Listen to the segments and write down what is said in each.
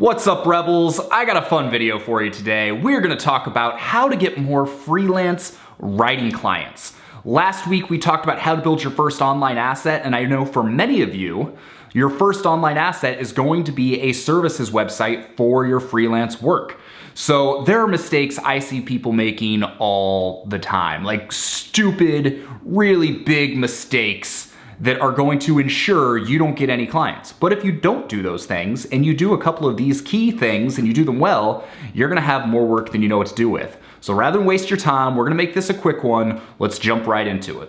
What's up, Rebels? I got a fun video for you today. We're gonna talk about how to get more freelance writing clients. Last week, we talked about how to build your first online asset, and I know for many of you, your first online asset is going to be a services website for your freelance work. So there are mistakes I see people making all the time, like stupid, really big mistakes that are going to ensure you don't get any clients. But if you don't do those things and you do a couple of these key things and you do them well, you're gonna have more work than you know what to do with. So rather than waste your time, we're gonna make this a quick one. Let's jump right into it.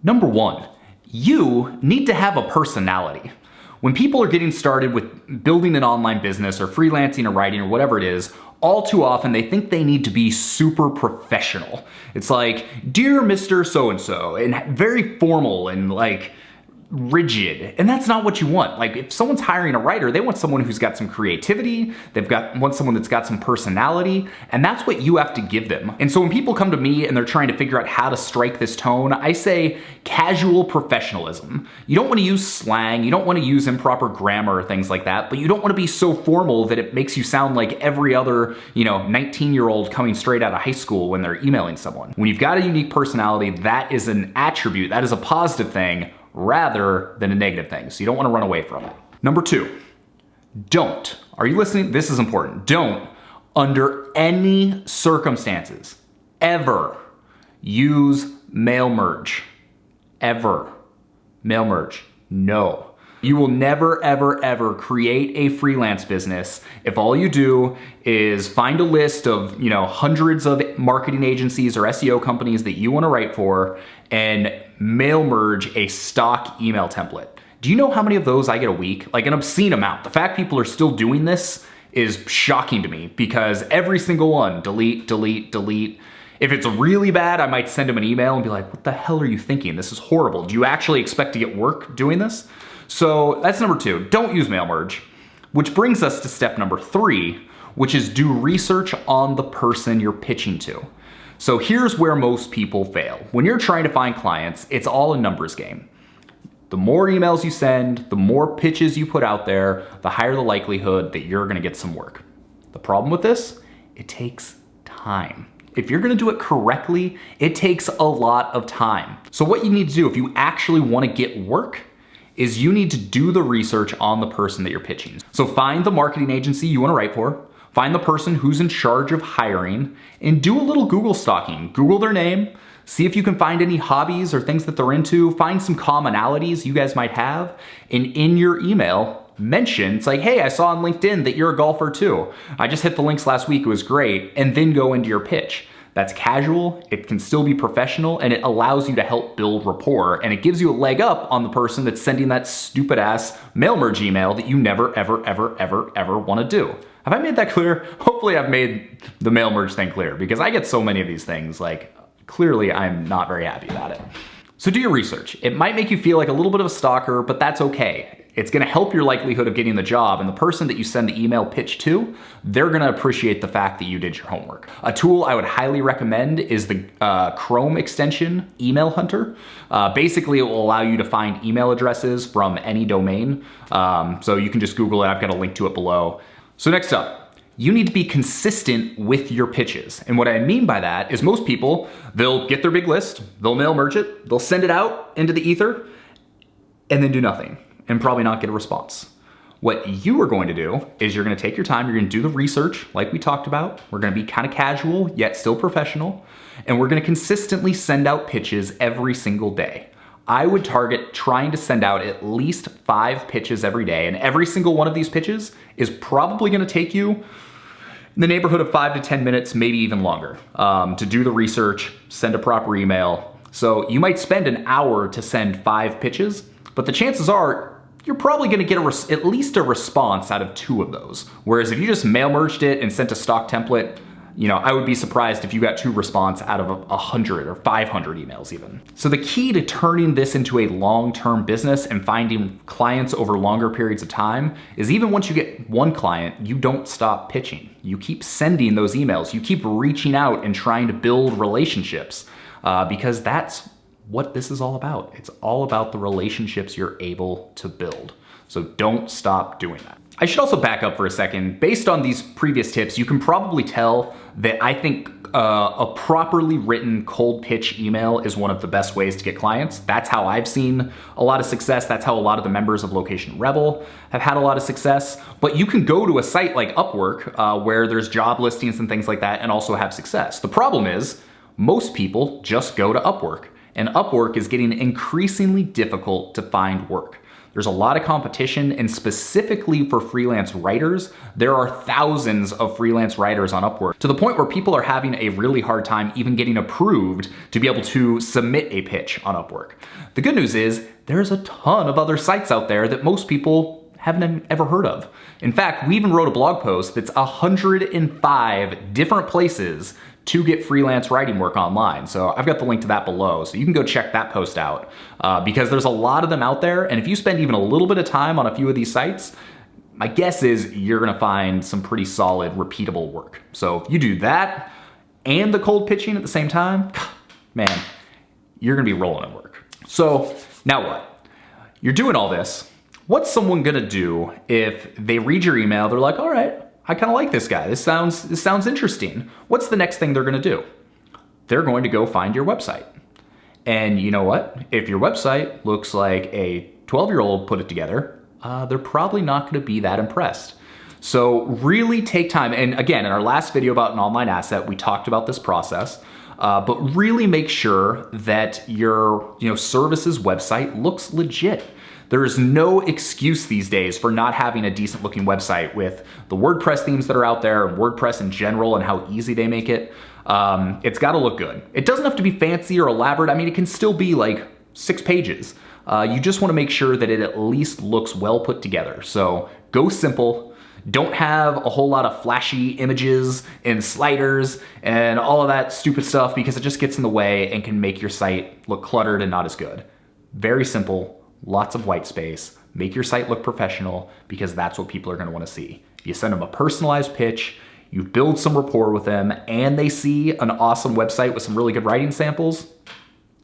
Number one, you need to have a personality. When people are getting started with building an online business or freelancing or writing or whatever it is, all too often they think they need to be super professional. It's like, dear Mr. So-and-so, and very formal and like rigid, and that's not what you want. Like if someone's hiring a writer, they want someone who's got some creativity, want someone that's got some personality, and that's what you have to give them. And so when people come to me and they're trying to figure out how to strike this tone, I say casual professionalism. You don't want to use slang, you don't want to use improper grammar or things like that, but you don't want to be so formal that it makes you sound like every other, 19-year-old coming straight out of high school when they're emailing someone. When you've got a unique personality, that is an attribute, that is a positive thing, rather than a negative thing. So you don't want to run away from it. Number two, don't, are you listening? This is important. Don't, under any circumstances, ever use mail merge. Ever. Mail merge. No. You will never, ever, ever create a freelance business if all you do is find a list of, hundreds of marketing agencies or SEO companies that you want to write for and mail merge a stock email template. Do you know how many of those I get a week? Like an obscene amount. The fact people are still doing this is shocking to me because every single one, delete, delete, delete. If it's really bad, I might send them an email and be like, what the hell are you thinking? This is horrible. Do you actually expect to get work doing this? So that's number two, don't use mail merge, which brings us to step number three, which is do research on the person you're pitching to. So here's where most people fail. When you're trying to find clients, it's all a numbers game. The more emails you send, the more pitches you put out there, the higher the likelihood that you're gonna get some work. The problem with this, it takes time. If you're gonna do it correctly, it takes a lot of time. So what you need to do if you actually wanna get work is you need to do the research on the person that you're pitching. So find the marketing agency you wanna write for, find the person who's in charge of hiring, and do a little Google stalking. Google their name, see if you can find any hobbies or things that they're into, find some commonalities you guys might have, and in your email, mention, it's like, hey, I saw on LinkedIn that you're a golfer too. I just hit the links last week, it was great, and then go into your pitch. That's casual, it can still be professional, and it allows you to help build rapport, and it gives you a leg up on the person that's sending that stupid ass mail merge email that you never, ever, ever, ever, ever wanna do. Have I made that clear? Hopefully I've made the mail merge thing clear, because I get so many of these things, like, clearly I'm not very happy about it. So do your research. It might make you feel like a little bit of a stalker, but that's okay. It's gonna help your likelihood of getting the job, and the person that you send the email pitch to, they're gonna appreciate the fact that you did your homework. A tool I would highly recommend is the Chrome extension, Email Hunter. Basically, it will allow you to find email addresses from any domain. So you can just Google it, I've got a link to it below. So next up, you need to be consistent with your pitches. And what I mean by that is most people, they'll get their big list, they'll mail merge it, they'll send it out into the ether, and then do nothing, and probably not get a response. What you are going to do is you're gonna take your time, you're gonna do the research like we talked about, we're gonna be kind of casual, yet still professional, and we're gonna consistently send out pitches every single day. I would target trying to send out at least 5 pitches every day, and every single one of these pitches is probably gonna take you in the neighborhood of 5 to 10 minutes, maybe even longer, to do the research, send a proper email. So you might spend an hour to send 5 pitches, but the chances are you're probably gonna get at least a response out of 2 of those. Whereas if you just mail merged it and sent a stock template, I would be surprised if you got 2 response out of 100 or 500 emails even. So the key to turning this into a long-term business and finding clients over longer periods of time is even once you get 1 client, you don't stop pitching. You keep sending those emails. You keep reaching out and trying to build relationships because that's what this is all about. It's all about the relationships you're able to build. So don't stop doing that. I should also back up for a second. Based on these previous tips, you can probably tell that I think a properly written cold pitch email is one of the best ways to get clients. That's how I've seen a lot of success. That's how a lot of the members of Location Rebel have had a lot of success. But you can go to a site like Upwork where there's job listings and things like that and also have success. The problem is most people just go to Upwork, and Upwork is getting increasingly difficult to find work. There's a lot of competition, and specifically for freelance writers, there are thousands of freelance writers on Upwork, to the point where people are having a really hard time even getting approved to be able to submit a pitch on Upwork. The good news is there's a ton of other sites out there that most people haven't ever heard of. In fact, we even wrote a blog post that's 105 different places to get freelance writing work online. So I've got the link to that below, so you can go check that post out because there's a lot of them out there. And if you spend even a little bit of time on a few of these sites, my guess is you're gonna find some pretty solid, repeatable work. So if you do that and the cold pitching at the same time, man, you're gonna be rolling in work. So now what? You're doing all this. What's someone gonna do if they read your email, they're like, all right, I kind of like this guy. This sounds interesting. What's the next thing they're going to do? They're going to go find your website. And you know what? If your website looks like a 12-year-old put it together, they're probably not going to be that impressed. So really take time. And again, in our last video about an online asset, we talked about this process. But really make sure that your service's website looks legit. There is no excuse these days for not having a decent looking website with the WordPress themes that are out there and WordPress in general and how easy they make it. It's got to look good. It doesn't have to be fancy or elaborate. I mean, it can still be like 6 pages. You just want to make sure that it at least looks well put together. So go simple. Don't have a whole lot of flashy images and sliders and all of that stupid stuff because it just gets in the way and can make your site look cluttered and not as good. Very simple. Lots of white space, make your site look professional because that's what people are gonna wanna see. You send them a personalized pitch, you build some rapport with them, and they see an awesome website with some really good writing samples,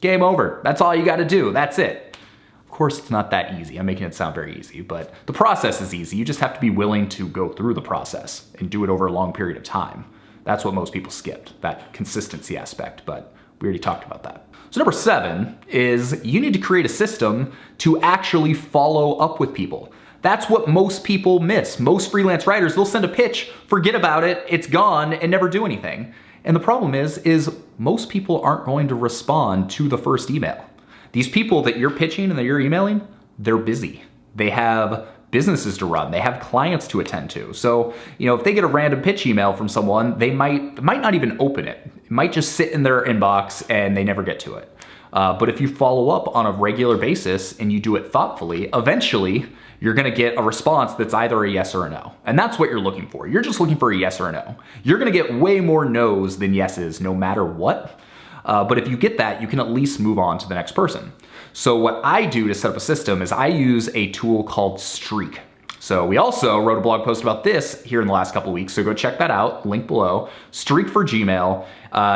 game over. That's all you gotta do, that's it. Of course, it's not that easy. I'm making it sound very easy, but the process is easy. You just have to be willing to go through the process and do it over a long period of time. That's what most people skipped, that consistency aspect, but we already talked about that. So number 7 is you need to create a system to actually follow up with people. That's what most people miss. Most freelance writers, they'll send a pitch, forget about it, it's gone, and never do anything. And the problem is most people aren't going to respond to the first email. These people that you're pitching and that you're emailing, they're busy. They have businesses to run, they have clients to attend to. So, if they get a random pitch email from someone, they might not even open it. It might just sit in their inbox and they never get to it. But if you follow up on a regular basis and you do it thoughtfully, eventually you're gonna get a response that's either a yes or a no. And that's what you're looking for. You're just looking for a yes or a no. You're gonna get way more no's than yeses no matter what. But if you get that, you can at least move on to the next person. So what I do to set up a system is I use a tool called Streak. So we also wrote a blog post about this here in the last couple of weeks, so go check that out, link below. Streak for Gmail.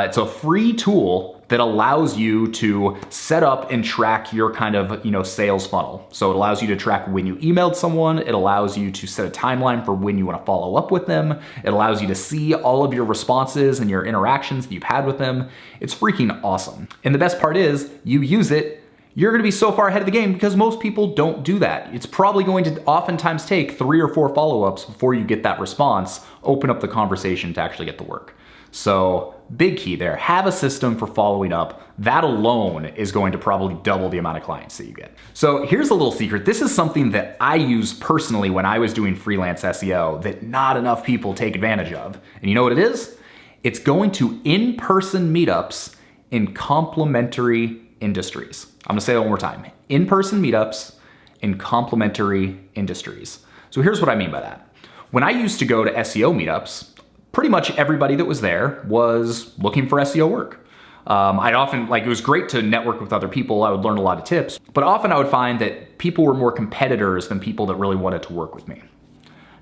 It's a free tool that allows you to set up and track your kind of sales funnel. So it allows you to track when you emailed someone, it allows you to set a timeline for when you want to follow up with them, it allows you to see all of your responses and your interactions that you've had with them. It's freaking awesome. And the best part is, you use it, you're gonna be so far ahead of the game because most people don't do that. It's probably going to oftentimes take 3 or 4 follow-ups before you get that response, open up the conversation to actually get the work. So big key there, have a system for following up. That alone is going to probably double the amount of clients that you get. So here's a little secret. This is something that I use personally when I was doing freelance SEO that not enough people take advantage of. And you know what it is? It's going to in-person meetups in complementary industries. I'm gonna say that one more time. In-person meetups in complementary industries. So here's what I mean by that. When I used to go to SEO meetups, pretty much everybody that was there was looking for SEO work. I'd often, it was great to network with other people. I would learn a lot of tips, but often I would find that people were more competitors than people that really wanted to work with me.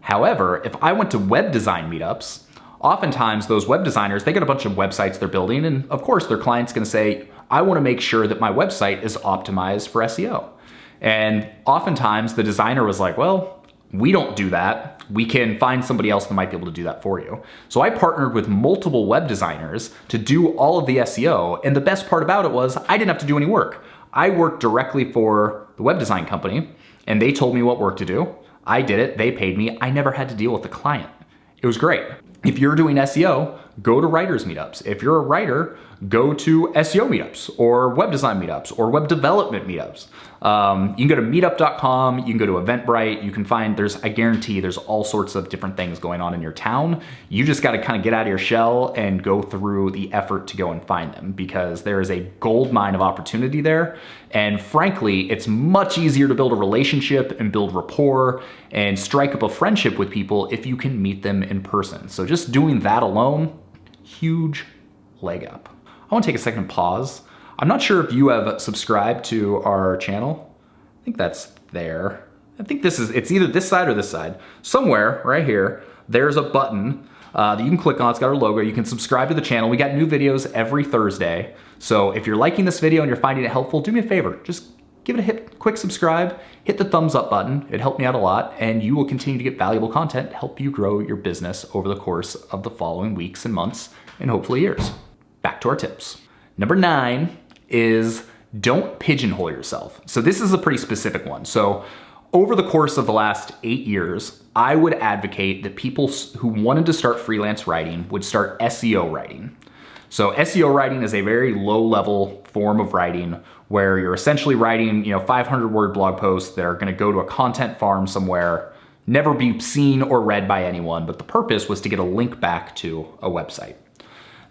However, if I went to web design meetups, oftentimes those web designers, they got a bunch of websites they're building, and of course their client's gonna say, I wanna make sure that my website is optimized for SEO. And oftentimes the designer was like, well, we don't do that. We can find somebody else that might be able to do that for you. So I partnered with multiple web designers to do all of the SEO. And the best part about it was I didn't have to do any work. I worked directly for the web design company and they told me what work to do. I did it, they paid me. I never had to deal with the client. It was great. If you're doing SEO, go to writers meetups. If you're a writer, go to SEO meetups or web design meetups or web development meetups. You can go to meetup.com, you can go to Eventbrite, you can find, I guarantee there's all sorts of different things going on in your town. You just gotta kind of get out of your shell and go through the effort to go and find them because there is a gold mine of opportunity there. And frankly, it's much easier to build a relationship and build rapport and strike up a friendship with people if you can meet them in person. So just doing that alone, huge leg up. I wanna take a second pause. I'm not sure if you have subscribed to our channel. I think that's there. I think it's either this side or this side. Somewhere right here, there's a button that you can click on. It's got our logo. You can subscribe to the channel. We got new videos every Thursday. So if you're liking this video and you're finding it helpful, do me a favor. Just give it a quick subscribe, hit the thumbs up button. It helped me out a lot and you will continue to get valuable content to help you grow your business over the course of the following weeks and months and hopefully years. Back to our tips. Number 9 is don't pigeonhole yourself. So this is a pretty specific one. So over the course of the last 8 years, I would advocate that people who wanted to start freelance writing would start SEO writing. So SEO writing is a very low level form of writing where you're essentially writing, 500 word blog posts that are gonna go to a content farm somewhere, never be seen or read by anyone, but the purpose was to get a link back to a website.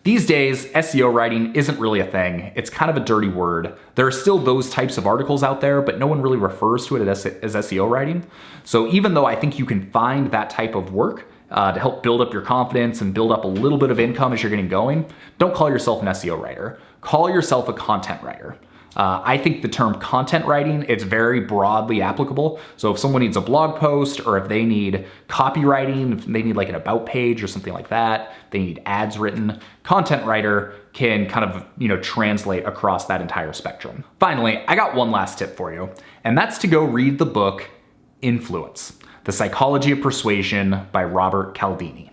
These days, SEO writing isn't really a thing. It's kind of a dirty word. There are still those types of articles out there, but no one really refers to it as SEO writing. So even though I think you can find that type of work to help build up your confidence and build up a little bit of income as you're getting going, don't call yourself an SEO writer. Call yourself a content writer. I think the term content writing, it's very broadly applicable. So if someone needs a blog post or if they need copywriting, if they need like an about page or something like that, they need ads written, content writer can kind of, translate across that entire spectrum. Finally, I got one last tip for you, and that's to go read the book Influence, The Psychology of Persuasion by Robert Cialdini.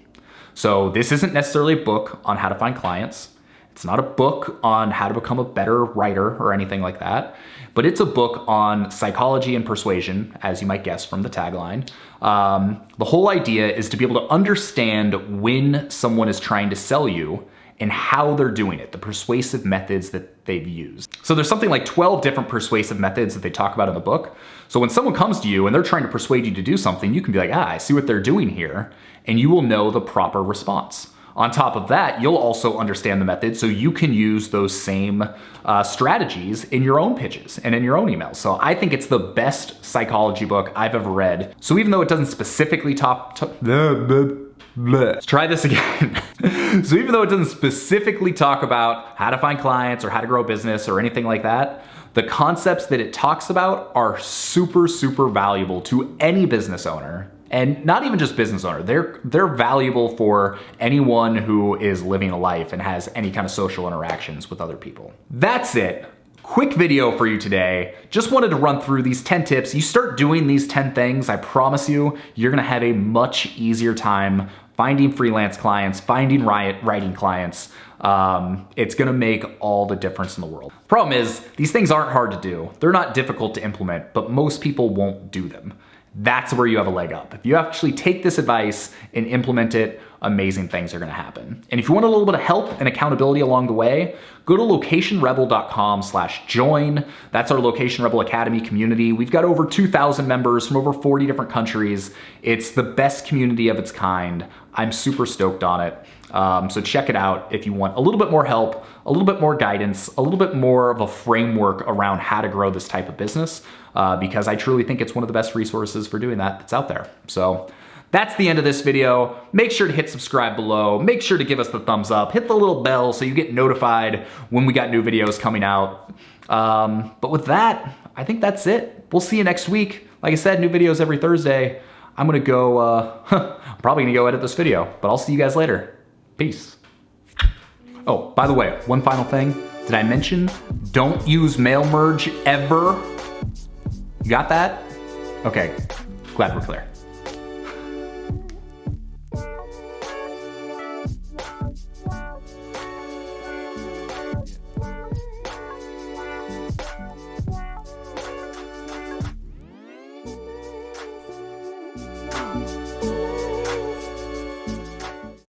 So this isn't necessarily a book on how to find clients. It's not a book on how to become a better writer or anything like that, but it's a book on psychology and persuasion, as you might guess from the tagline. The whole idea is to be able to understand when someone is trying to sell you and how they're doing it, the persuasive methods that they've used. So there's something like 12 different persuasive methods that they talk about in the book. So when someone comes to you and they're trying to persuade you to do something, you can be like, I see what they're doing here, and you will know the proper response. On top of that, you'll also understand the method so you can use those same strategies in your own pitches and in your own emails. So I think it's the best psychology book I've ever read. So even though it doesn't specifically let's try this again. So even though it doesn't specifically talk about how to find clients or how to grow a business or anything like that, the concepts that it talks about are super, super valuable to any business owner. And not even just business owner, they're valuable for anyone who is living a life and has any kind of social interactions with other people. That's it. Quick video for you today. Just wanted to run through these 10 tips. You start doing these 10 things, I promise you're gonna have a much easier time finding freelance clients, finding writing clients. It's gonna make all the difference in the world. Problem is, these things aren't hard to do. They're not difficult to implement, but most people won't do them. That's where you have a leg up. If you actually take this advice and implement it, amazing things are gonna happen. And if you want a little bit of help and accountability along the way, go to locationrebel.com/join. That's our Location Rebel Academy community. We've got over 2,000 members from over 40 different countries. It's the best community of its kind. I'm super stoked on it. So check it out if you want a little bit more help, a little bit more guidance, a little bit more of a framework around how to grow this type of business, because I truly think it's one of the best resources for doing that that's out there. So that's the end of this video. Make sure to hit subscribe below. Make sure to give us the thumbs up. Hit the little bell so you get notified when we got new videos coming out. But with that, I think that's it. We'll see you next week. Like I said, new videos every Thursday. I'm gonna go, I'm probably gonna go edit this video, but I'll see you guys later. Peace. Oh, by the way, one final thing. Did I mention don't use mail merge ever? You got that? Okay, glad we're clear.